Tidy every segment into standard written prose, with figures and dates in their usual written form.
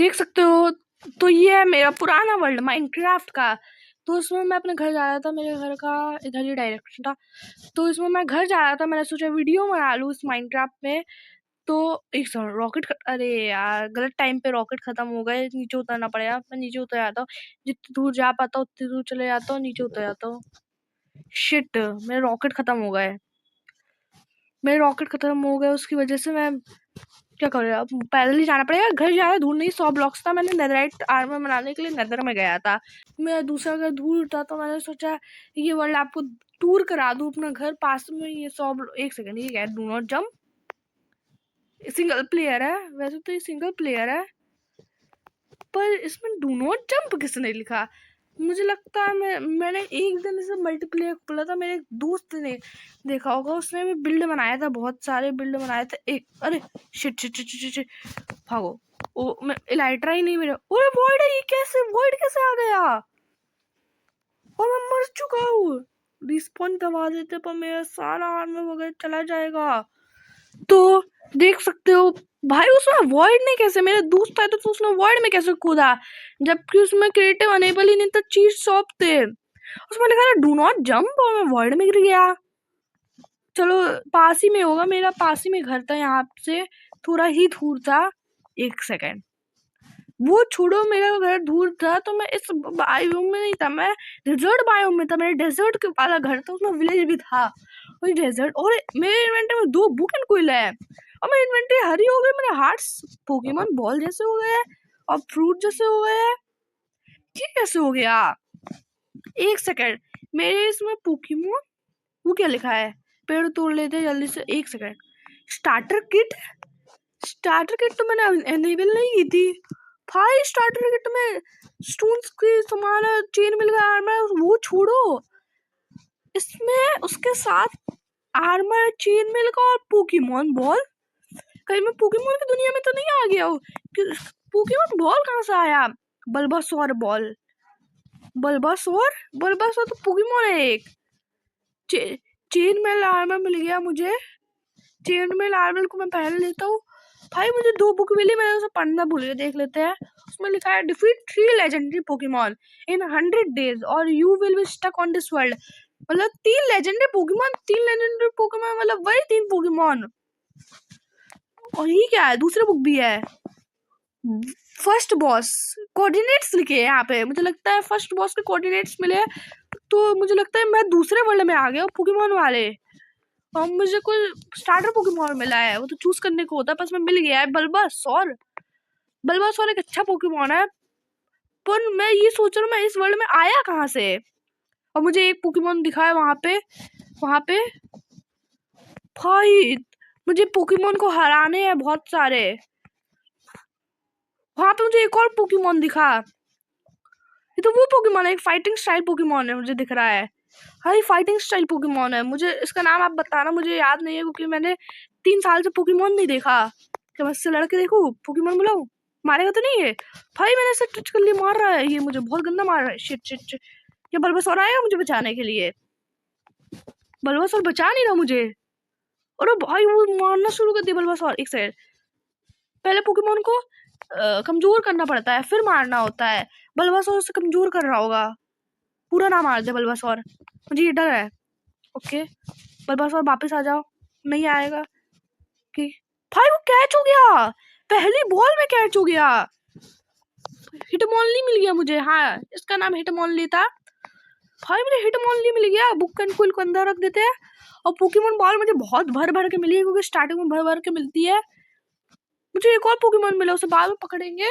देख सकते हो। तो ये है मेरा पुराना वर्ल्ड माइनक्राफ्ट का। तो उसमें मैं अपने घर जा रहा था, मेरे घर का इधर ही डायरेक्शन था। तो इसमें मैं घर जा रहा था, मैंने सोचा वीडियो बना लूँ इस माइनक्राफ्ट में। तो एक सेकंड, अरे यार गलत टाइम पे रॉकेट खत्म हो गए, नीचे उतरना पड़ेगा। मैं नीचे उतर जाता हूँ, जितनी दूर जा पाता हूँ उतनी दूर चले जाता हूँ, नीचे उतर जाता हूँ। शिट, मेरे रॉकेट खत्म हो गए। उसकी वजह से मैं क्या कर रहा, अब पैदल ही जाना पड़ेगा। घर ज़्यादा दूर नहीं, 100 ब्लॉक्स था। मैंने नेदराइट आर्मर बनाने के लिए नेदर में गया था। मेरा दूसरा घर दूर था, तो मैंने सोचा ये वर्ल्ड आपको टूर करा दूँ अपना घर पास में। ये 100 एक सेकंड, ये क्या है? Do not jump, single player है। वैसे तो ये सिंगल प्लेयर है, पर इसमें डू नॉट जंप किसने लिखा? मुझे लगता है मैंने एक दिन इसे मल्टीप्लेयर खोला था, मेरे एक दोस्त ने देखा होगा, उसने भी बिल्ड बनाया था, बहुत सारे बिल्ड बनाए थे। एक अरे shit shit shit shit shit, भागो। ओ मैं इलाइट्रा ही नहीं मेरा। ओए वॉइड है, ये कैसे वॉइड कैसे आ गया? और मैं मर चुका हूँ। रिस्पॉन दबा देते पर मेरा सारा आर्मर वगैरह चला जाएगा। तो देख सकते हो भाई, उसमें वॉइड नहीं कैसे? मेरे दोस्त आए तो उसने वॉइड में कैसे कूदा, जबकि उसमें क्रिएटिव अनेबल ही नहीं था, चीज शॉप थे। उसमें लिखा था डू नॉट जंप और मैं वॉइड में गिर गया। चलो पास ही में होगा, मेरा पास ही में घर था, यहाँ से थोड़ा ही दूर था। एक सेकेंड, वो छोड़ो, मेरा घर दूर था तो मैं इस बायोम में नहीं था, मैं डेजर्ट बायोम में था। मेरे डेजर्ट के वाला घर था, उसमें विलेज भी था, वही डेजर्ट। और मेरे इन्वेंटरी में 2 बुक एंड क्विल है, और मेरी इन्वेंटरी हरी हो गई। मेरे हार्ट्स पोकेमॉन बॉल जैसे हो गए और फ्रूट जैसे हो गए। ये कैसे हो गया? एक सेकेंड, मेरे इसमें पोकेमॉन वो क्या लिखा है? पेड़ तोड़ लेते हैं जल्दी से। एक second, starter kit. Starter kit तो मैंने एनेबल नहीं की थी भाई। स्टार्टर किट में स्टोन्स के सामान, चेन मिल गया, आर्मर, वो छोड़ो, इसमें उसके साथ आर्मर, चेन मिल गया और पोकेमॉन बॉल। कहीं मैं पोकेमॉन की दुनिया में तो नहीं आ गया हूँ? पोकेमॉन बॉल कहाँ से आया? बल्बासोर बॉल, बल्बासोर तो पोकेमॉन है एक। चेन मेल आर्मर मिल गया मुझे। चेन मेल आर्मर को मैं पहन लेता हूँ भाई। मुझे 2 बुक मिली, मैंने उसे पढ़ना भूल गया, देख लेते हैं। उसमें लिखा है defeat 3 legendary Pokemon in 100 days or you will be stuck on this world. मतलब 3 लेजेंडरी पोकेमॉन, मतलब वही 3 पोकेमॉन। और ये क्या है? दूसरी बुक भी है, फर्स्ट बॉस कोऑर्डिनेट्स लिखे हैं यहाँ पे। मुझे लगता है फर्स्ट बॉस के कोऑर्डिनेट्स मिले, तो मुझे लगता है मैं दूसरे वर्ल्ड में आ गया पोकेमॉन वाले। और मुझे कोई स्टार्टर पोकेमॉन मिला है, वो तो चूज करने को होता है, बस मैं मिल गया है बल्बासोर। बल्बासोर एक अच्छा पोकेमॉन है, पर मैं ये सोच रहा हूँ मैं इस वर्ल्ड में आया कहाँ से? और मुझे एक पोकेमॉन दिखा है वहां पे भाई। मुझे पोकेमॉन को हराने हैं बहुत सारे। वहां पे मुझे एक और पोकेमॉन दिखा, ये तो वो पोकेमॉन है, एक फाइटिंग स्टाइल पोकेमॉन है मुझे दिख रहा है। हाँ, ये फाइटिंग स्टाइल पोकेमॉन है। मुझे इसका नाम आप बताना, मुझे याद नहीं है, क्योंकि मैंने 3 साल से पोकेमॉन नहीं देखा। क्या मैं इससे लड़के देखूं, पोकेमॉन बुलाऊं? मारेगा तो नहीं है भाई? मैंने इसे टच कर लिया, मार रहा है, ये मुझे बहुत गंदा मार रहा है। शिट शिट शिट, ये बल्बासोर आएगा मुझे बचाने के लिए? बल्बासोर बचा नहीं रहा मुझे। अरे भाई वो मारना शुरू कर दिया बल्बासोर। एक सेकंड, पहले पोकेमॉन को कमजोर करना पड़ता है, फिर मारना होता है। बल्बासोर से कमजोर कर रहा होगा, पूरा ना मार दे बल्बासोर, मुझे ये डर है। ओके बल्बासोर वापस आ जाओ, नहीं आएगा कि भाई वो कैच हो गया, पहली बॉल में कैच हो गया। हिटमॉनली मिल गया मुझे, हाँ इसका नाम हिटमॉनली था भाई। मुझे हिटमॉनली मिल गया। बुक एंड क्विल को अंदर रख देते हैं। और पोकेमॉन बॉल मुझे बहुत भर भर के मिली है, क्योंकि स्टार्टिंग में भर भर के मिलती है। मुझे एक और पोकेमॉन मिला, उसे बाद में पकड़ेंगे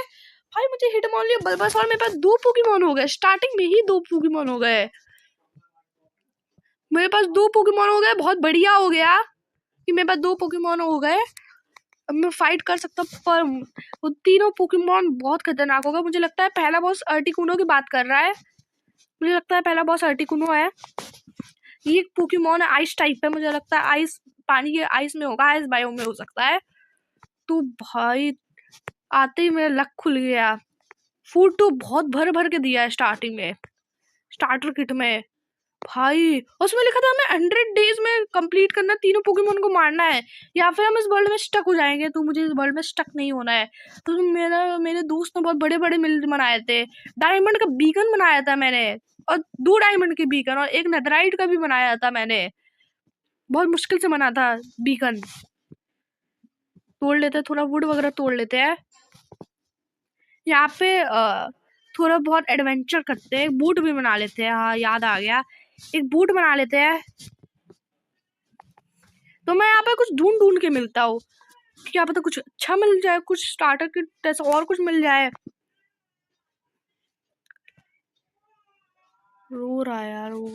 भाई। मुझे हिटमॉनली और बल्बासोर, मेरे पास 2 पोकेमॉन हो गए, स्टार्टिंग में ही 2 पोकेमॉन हो गए। मेरे पास 2 पोकेमॉन हो गए, बहुत बढ़िया हो गया कि मेरे पास 2 पोकेमॉन हो गए। अब मैं फाइट कर सकता हूँ, पर वो तीनों पोकेमॉन बहुत खतरनाक होगा। मुझे लगता है पहला बॉस अर्टिकुनो की बात कर रहा है। मुझे लगता है पहला बॉस अर्टिकुनो है। ये पोकेमॉन आइस टाइप है, मुझे लगता है आइस, पानी के आइस में होगा, आइस बायो में हो सकता है। तो भाई आते ही मेरा लक खुल गया। फूड तो बहुत भर भर के दिया है स्टार्टिंग में, स्टार्टर किट में। भाई उसमें लिखा था हमें 100 डेज में कंप्लीट करना, तीनों पोकेमोन को मारना है, या फिर हम इस वर्ल्ड में स्टक हो जाएंगे। तो मुझे इस वर्ल्ड में स्टक नहीं होना है। तो मेरे दोस्त ने बहुत बड़े बड़े मिल बनाए थे। डायमंड का बीकन बनाया था मैंने, और 2 डायमंड के बीकन, और एक नेथराइट का भी बनाया था मैंने। बहुत मुश्किल से बना था बीकन। तोड़ लेते हैं, थोड़ा वुड वगैरह तोड़ लेते हैं। यहाँ पे थोड़ा बहुत एडवेंचर करते हैं, एक बूट भी बना लेते हैं। हाँ याद आ गया, एक बूट बना लेते हैं। तो मैं यहाँ पे कुछ ढूंढ ढूंढ के मिलता हूँ, क्या पता कुछ अच्छा मिल जाए, कुछ स्टार्टर किट जैसा और कुछ मिल जाए। रो रहा है यार वो।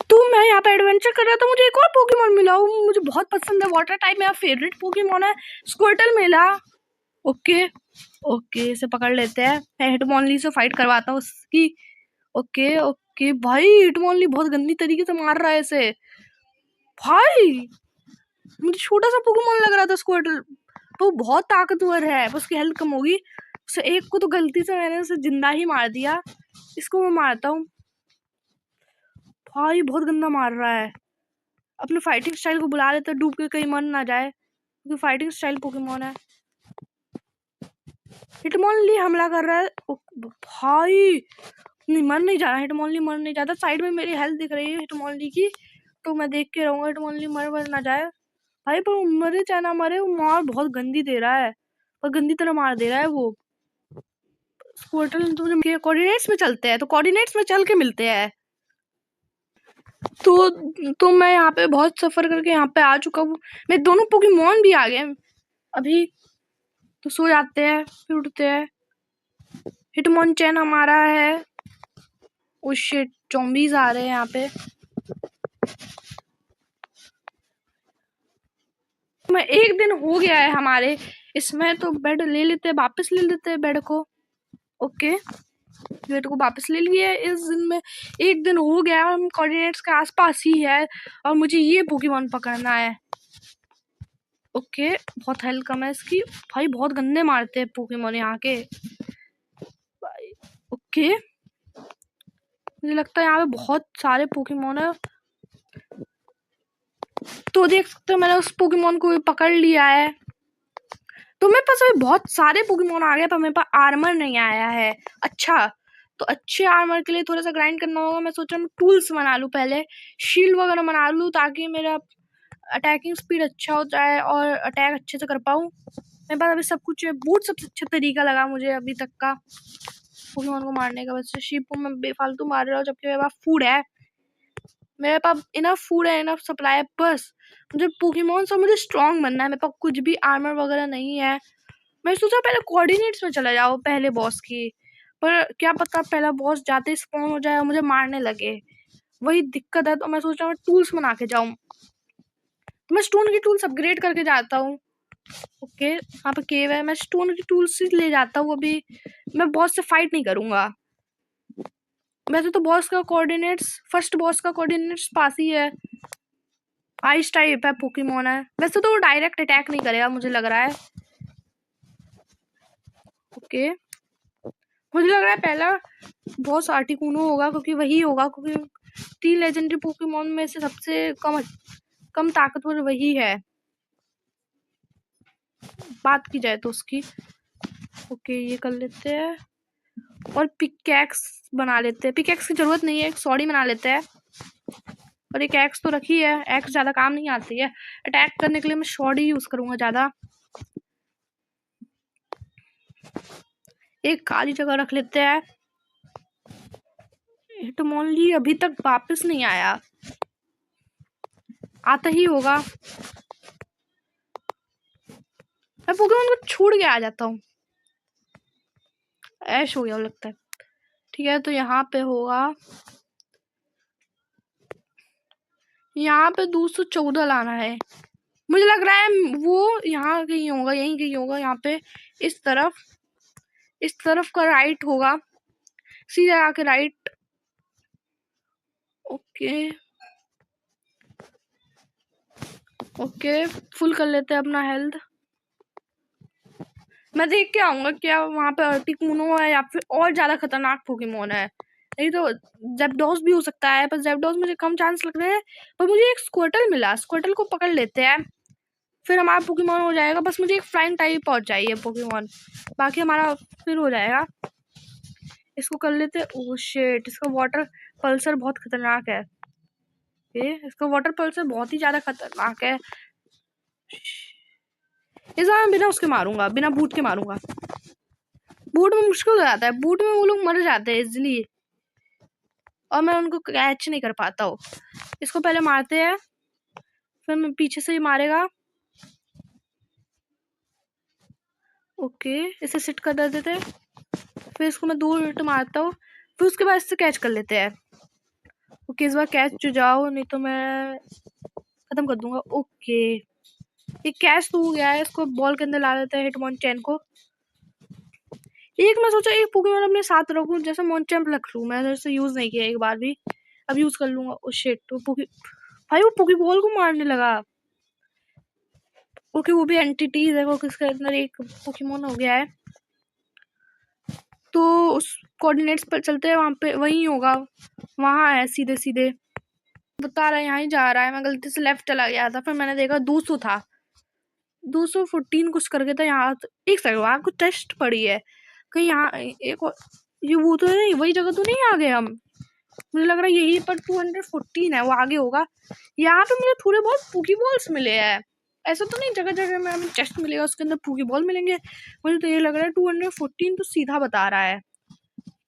तो मैं यहाँ पे एडवेंचर कर रहा था, मुझे एक और पोकेमोन मिला, वो मुझे बहुत पसंद है, वाटर टाइप मेरा फेवरेट पोकेमोन है, स्क्विर्टल मिला। ओके ओके, इसे पकड़ लेते हैं। मैं हिटमोनली से फाइट करवाता हूँ उसकी। ओके ओके भाई, हिटमोनली बहुत गंदी तरीके से मार रहा है इसे। भाई मुझे छोटा सा पोकेमोन लग रहा था स्क्विर्टल, तो बहुत ताकतवर है, बस उसकी हेल्थ कम होगी। उसे एक को तो गलती से मैंने उसे जिंदा ही मार दिया। इसको मैं मारता हूँ। भाई बहुत गंदा मार रहा है। अपने फाइटिंग स्टाइल को बुला लेते, डूब के कहीं मर ना जाए, क्योंकि फाइटिंग स्टाइल पोकेमोन है। हिटमोनली हमला कर रहा है। भाई नहीं, मर नहीं जा रहा हिटमोनली, मर नहीं जाता। साइड में मेरी हेल्थ दिख रही है हिटमोनली की, तो मैं देख के रहूंगा हिटमोनली मर ना जाए। भाई पर मरे चाहे ना मरे, वो मार बहुत गंदी दे रहा है, और गंदी तरह मार दे रहा है वो। स्क्विर्टल तो कोऑर्डिनेट्स में चलते हैं, तो कोऑर्डिनेट्स में चल के मिलते हैं। तो मैं यहाँ पे बहुत सफर करके यहाँ पे आ चुका हूँ। मेरे दोनों पोकेमोन भी आ गए अभी। तो सो जाते हैं, फिर उठते हैं। हिटमोनचेन हमारा है। ओ शिट, ज़ॉम्बीज आ रहे हैं यहाँ पे। मैं एक दिन हो गया है हमारे इसमें, तो बेड ले लेते हैं, वापस ले लेते हैं बेड को। ओके, बेड को वापस ले लिए। इस दिन में एक दिन हो गया, हम कोऑर्डिनेट्स के आसपास ही है, और मुझे ये पोकेमोन पकड़ना है। ओके, बहुत हेल्थ कम है इसकी। भाई बहुत गंदे मारते हैं पोकेमोन यहाँ के। ओके, मुझे लगता है यहाँ पे बहुत सारे पोकेमोन है। तो देख सकते हो, मैंने उस पोकेमोन को पकड़ लिया है। तो मेरे पास अभी बहुत सारे पोकेमोन आ गए, पर मेरे पास आर्मर नहीं आया है। अच्छा, तो अच्छे आर्मर के लिए थोड़ा सा ग्राइंड करना होगा। मैं सोच रहा हूँ टूल्स बना लूँ पहले, शील्ड वगैरह बना लूँ, ताकि मेरा अटैकिंग स्पीड अच्छा हो जाए और अटैक अच्छे से कर पाऊँ। मेरे पास अभी सब कुछ है। बूट सबसे अच्छा तरीका लगा मुझे अभी तक का पोकेमोन को मारने का। वैसे शीप को मैं बेफालतू मार रहा हूँ, जबकि मेरे पास फूड है, मेरे पास इनफ फूड है, इनफ सप्लाई है। बस मुझे पोकेमोन से मुझे स्ट्रॉन्ग बनना है। मेरे पास कुछ भी आर्मर वगैरह नहीं है। मैं सोचा पहले कोऑर्डिनेट्स में चला जाओ पहले बॉस की, पर क्या पता पहला बॉस जाते ही स्पॉन हो जाए और मुझे मारने लगे, वही दिक्कत है। तो मैं सोच रहा हूँ टूल्स बना के जाऊँ। तो मैं स्टोन की टूल्स अपग्रेड करके जाता हूँ। ओके, यहाँ पे केव है, मैं स्टोन की टूल्स ही ले जाता हूँ। अभी मैं बॉस से फाइट नहीं करूँगा। वैसे तो बॉस का कोऑर्डिनेट्स, फर्स्ट बॉस का कोऑर्डिनेट्स पास ही है। आइस टाइप है पोकेमोन है, वैसे तो वो डायरेक्ट अटैक नहीं करेगा मुझे लग रहा है। ओके, मुझे लग रहा है पहला बॉस आर्टिकुनो होगा, क्योंकि वही होगा, क्योंकि 3 लेजेंडरी पोकेमोन में से सबसे कम ताकतवर वही है, बात की जाए तो उसकी। ओके, ये कर लेते हैं, और पिकैक्स बना लेते हैं। पिकैक्स की जरूरत नहीं है, एक सॉरी बना लेते हैं। और एक एक्स तो रखी है, एक्स ज़्यादा काम नहीं आती है, अटैक करने के लिए मैं शॉर्ट ही यूज़ करूँगा ज़्यादा। एक खाली जगह रख लेते हैं। हिटमोनली अभी तक वापस नहीं आया, आता ही होगा। मैं पोकेमोन को छोड़ के आ जाता हूँ। ऐश हो गया लगता है। ठीक है, तो यहाँ पे होगा, यहाँ पे 214 लाना है। मुझे लग रहा है वो यहाँ कहीं होगा, यहीं कहीं होगा। यहाँ पे इस तरफ का राइट होगा, सीधा आके राइट। ओके ओके, फुल कर लेते हैं अपना हेल्थ। मैं देख के आऊंगा क्या वहाँ पे आर्टिकुनो है या फिर और ज्यादा खतरनाक पोकेमोन है। नहीं तो ज़ेप्डोस भी हो सकता है, पर ज़ेप्डोस मुझे कम चांस लग रहे हैं। पर मुझे एक स्क्वर्टल मिला, स्क्वर्टल को पकड़ लेते हैं, फिर हमारा पोकेमोन हो जाएगा। बस मुझे एक फ्लाइंग टाइप पहुंच चाहिए पोकेमोन, बाकी हमारा फिर हो जाएगा। इसको कर लेते हैं। ओह शिट, इसका वाटर पल्सर बहुत खतरनाक है। इसका वाटर पल्सर बहुत ही ज्यादा खतरनाक है। इस बार मैं बिना उसके मारूंगा, बिना बूट के मारूंगा। बूट में मुश्किल हो जाता है, बूट में वो लोग मर जाते हैं इजिली और मैं उनको कैच नहीं कर पाता हूँ। इसको पहले मारते हैं, फिर मैं पीछे से ही मारेगा। ओके, इसे सिट कर देते हैं, फिर इसको मैं 2 हिट मारता हूँ, फिर उसके बाद इससे कैच कर लेते हैं। ओके, इस बार कैच जो जाओ, नहीं तो मैं खत्म कर दूंगा। ओके, ये कैच तो हो गया है। इसको बॉल के अंदर ला देते हैं हिटमोनचैन को। एक मैं सोचा एक पोकेमोन अपने साथ रखूं, जैसे मोनचैम्प रख लूं। मैंने इसे यूज नहीं किया एक बार भी, अब यूज कर लूंगा। ओ शिट, तो भाई वो पोकेबॉल को मारने लगा। ओके, वो भी एंटिटीज है, वो किसके अंदर एक पोकेमोन हो गया है। तो उस कोऑर्डिनेट्स पर चलते हैं, वहाँ पे वही होगा, वहाँ है सीधे सीधे बता रहा है, यहाँ ही जा रहा है। मैं गलती से लेफ्ट चला गया था, फिर मैंने देखा 200 था, 214 कुछ करके था यहाँ। एक सेकंड, वहाँ कुछ टेस्ट पड़ी है कहीं, यहाँ एक ये वो तो नहीं, वही जगह तो नहीं आ गए हम। मुझे लग रहा है यही पर 214 है, वो आगे होगा। यहाँ पे मुझे थोड़े बहुत पोकेबॉल्स मिले हैं, ऐसा तो नहीं जगह जगह में हमें चेस्ट मिलेगा उसके अंदर पोकेबॉल मिलेंगे। मुझे तो ये लग रहा है 214 तो सीधा बता रहा है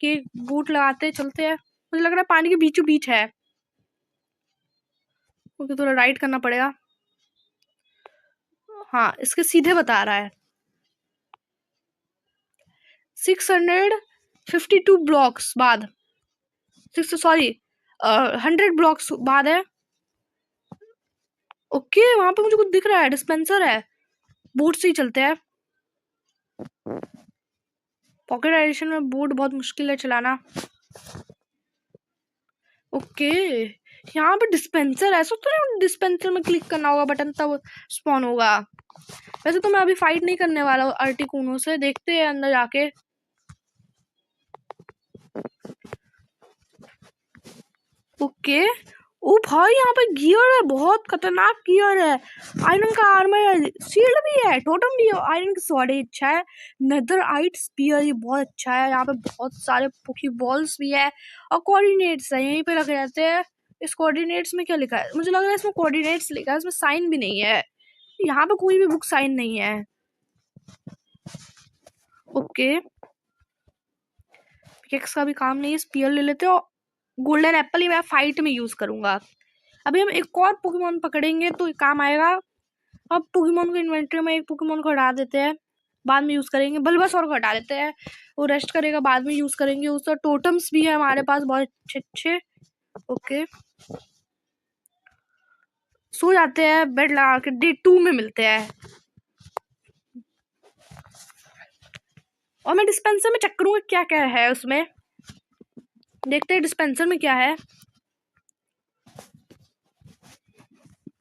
कि बूट लगाते चलते हैं। मुझे लग रहा है पानी के बीचों बीच है, क्योंकि थोड़ा राइट करना पड़ेगा। हाँ, इसके सीधे बता रहा है। 652 ब्लॉक्स बाद, 100 ब्लॉक्स बाद है। ओके, वहां पे मुझे कुछ दिख रहा है, डिस्पेंसर है। बोट से ही चलते हैं। पॉकेट एडिशन में बोट बहुत मुश्किल है चलाना। ओके, यहाँ पे डिस्पेंसर है, तो डिस्पेंसर में क्लिक करना होगा बटन, तब स्पॉन होगा। वैसे तो मैं अभी फाइट नहीं करने वाला हूँ आर्टिकुनो से, देखते हैं अंदर जाके। ओके, ओ भाई यहाँ पे गियर है, बहुत खतरनाक गियर है। आयरन का आर्मर है, शील्ड भी है, टोटम भी है, आयरन की स्वॉर्ड अच्छा है। नेदरआइट स्पीयर ये बहुत अच्छा है। यहाँ पे बहुत सारे पोकेबॉल्स भी है और कोऑर्डिनेट्स है, यहीं पे रखे रहते हैं। इस कोऑर्डिनेट्स में क्या लिखा है? मुझे लग रहा है इसमें कोऑर्डिनेट्स लिखा है, इसमें साइन भी नहीं है। यहाँ पे कोई भी बुक साइन नहीं है। ओके, पिकेक्स का भी काम नहीं है, स्पीयर ले लेते हो। गोल्डन एप्पल ही मैं फाइट में यूज करूंगा। अभी हम एक और पोकेमोन पकड़ेंगे तो काम आएगा। अब पोकेमोन को इन्वेंटरी में एक पोकेमोन को हटा देते हैं, बाद में यूज करेंगे। बल्बासोर को हटा देते हैं, वो रेस्ट करेगा, बाद में यूज करेंगे। उसका टोटम्स भी है हमारे पास बहुत अच्छे अच्छे। ओके, सो जाते हैं, बेड लगा के डे 2 में मिलते हैं। और मैं डिस्पेंसर में चेक करूंगा क्या क्या है उसमें, देखते हैं डिस्पेंसर में क्या है।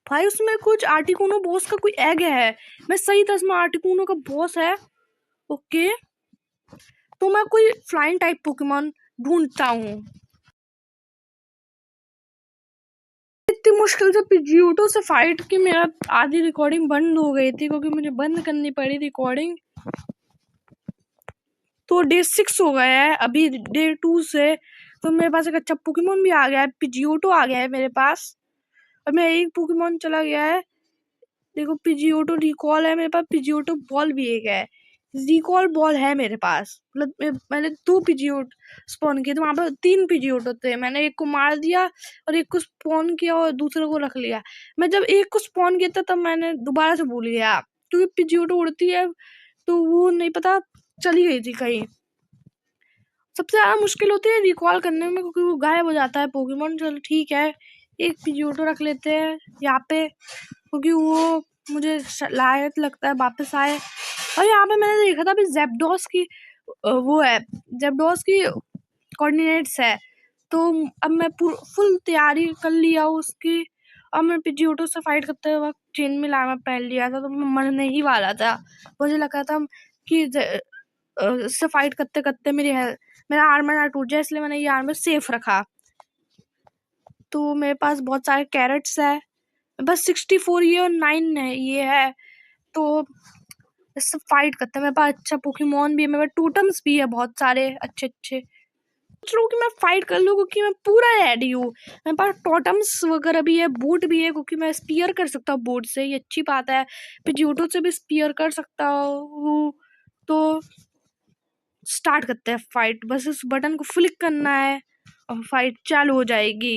भाई उसमें कुछ आर्टिकुनो बॉस का कोई एग है, मैं सही था, इसमें आर्टिकुनो का बॉस है। ओके, तो मैं कोई फ्लाइंग टाइप पोकेमोन ढूंढता हूँ। इतनी मुश्किल से पिजियोटो से फाइट की मेरा आधी रिकॉर्डिंग बंद हो गई थी, क्योंकि मुझे बंद करनी पड़ी रिकॉर्डिंग। तो डे 6 हो गया है अभी, डे 2 से तो मेरे पास एक अच्छा पोकेमोन भी आ गया है, पिजियोटो आ गया है मेरे पास। और मैं एक पोकेमोन चला गया है, देखो पिजियोटो रिकॉल है मेरे पास, पिजियोटो बॉल भी एक है, रिकॉल बॉल है मेरे पास। मतलब मैंने 2 पिजियोट स्पॉन किए थे, वहाँ पर 3 पिजियोटो थे, मैंने एक को मार दिया और एक को स्पॉन किया और दूसरे को रख लिया। मैं जब एक को स्पॉन किया था तब मैंने दोबारा से भूल गया, क्योंकि पिजियोटो उड़ती है तो वो नहीं पता चली गई थी कहीं। सबसे ज़्यादा मुश्किल होती है रिकॉल करने में, क्योंकि वो गायब हो जाता है पोकेमोन। चलो ठीक है, एक पिजियोटो रख लेते हैं यहाँ पे, क्योंकि वो मुझे लायक लगता है वापस आए। और यहाँ पे मैंने देखा था अभी ज़ेप्डोस की वो है, ज़ेप्डोस की कोऑर्डिनेट्स है। तो अब मैं फुल तैयारी कर लिया उसकी। अब मैं पिजियोटो से फाइट करते वक्त चेन में लामा पहन लिया था, तो मैं मरने ही वाला था। मुझे लगा था कि इससे फाइट करते करते मेरा आर्मर ना टूट जाए, इसलिए मैंने ये आर्मर सेफ रखा। तो मेरे पास बहुत सारे कैरेट्स है, बस 64 ये और 9 है ये है। तो इससे फाइट करते हैं। मेरे पास अच्छा पोकेमॉन भी है, मेरे पास टोटम्स भी है बहुत सारे अच्छे अच्छे। सोच रहा हूँ कि मैं फाइट कर लूँ क्योंकि मैं पूरा रेडी हूँ। मेरे पास टोटम्स वगैरह भी है, बूट भी है, क्योंकि मैं स्पीयर कर सकता हूँ बूट से, ये अच्छी बात है। पिज्यूटो से भी स्पीयर कर सकता हूँ। तो स्टार्ट करते हैं फाइट, बस इस बटन को फ्लिक करना है और फाइट चालू हो जाएगी।